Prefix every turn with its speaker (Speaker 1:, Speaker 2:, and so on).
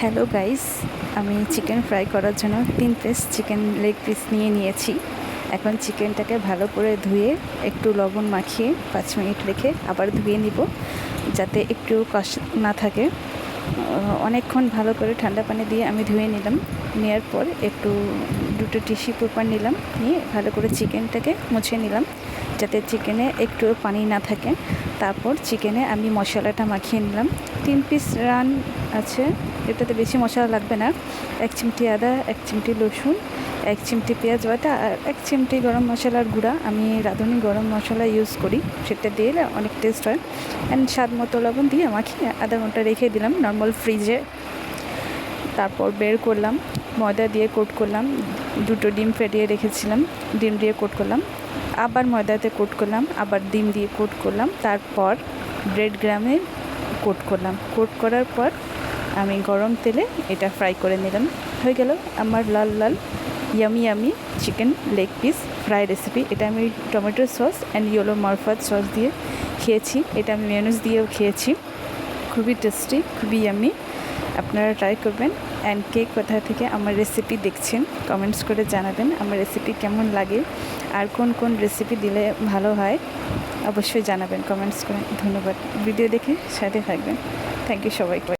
Speaker 1: Hello guys, আমি chicken fry করার জন্য 3 পিস চিকেন লেগ পিস নিয়েছি। এখন চিকেনটাকে ভালো করে ধুয়ে একটু লবণ মাখিয়ে 5 মিনিট রেখে আবার ধুয়ে নিব, যাতে একটু কষ্ট না থাকে। অনেকক্ষণ ভালো করে ঠান্ডা পানি দিয়ে আমি ধুয়ে নিলাম। নেওয়ার পর একটু দুটো টিস্যু পেপার নিলাম, নিয়ে ভালো করে চিকেনটাকে মুছে নিলাম, যাতে চিকেনে একটু পানি না থাকে। তারপর চিকেনে আমি মশলাটা মাখিয়ে নিলাম। 3 পিস রান আছে, এটাতে বেশি মশলা লাগবে না। 1 চিমটি আদা, 1 চিমটি রসুন, 1 চিমটি পেঁয়াজ বাটা আর 1 চিমটি গরম মশলার গুঁড়া। আমি রাঁধুনি গরম মশলা ইউজ করি, সেটা দিলে অনেক টেস্ট হয়। অ্যান্ড স্বাদ মতো লবণ দিয়ে মাখিয়ে আধা ঘন্টা রেখে দিলাম নর্মাল ফ্রিজে। তারপর বের করলাম, ময়দা দিয়ে কোট করলাম। 2টো ডিম ফেটিয়ে রেখেছিলাম, ডিম দিয়ে কোট করলাম, আবার ময়দাতে কোট করলাম, আবার ডিম দিয়ে কোট করলাম। তারপর ব্রেড গ্রামে কোট করলাম। কোট করার পর আমি গরম তেলে এটা ফ্রাই করে নিলাম। হয়ে গেল আমার লাল লাল yummy chicken leg piece fry recipe. এটা আমি টমেটো সস অ্যান্ড ইয়েলো মারফাত সস দিয়ে খেয়েছি। এটা আমি মেয়োনিজ দিয়েও খেয়েছি। খুবই টেস্টি, খুবই ইয়ামি। আপনারা ট্রাই করবেন। অ্যান্ড কে কোথা থেকে আমার রেসিপি দেখছেন কমেন্টস করে জানাবেন আমার রেসিপি কেমন লাগে, আর কোন কোন রেসিপি দিলে ভালো হয় অবশ্যই জানাবেন কমেন্টস করে। ধন্যবাদ, ভিডিও দেখে সাথে থাকবেন। থ্যাংক ইউ সবাইকে।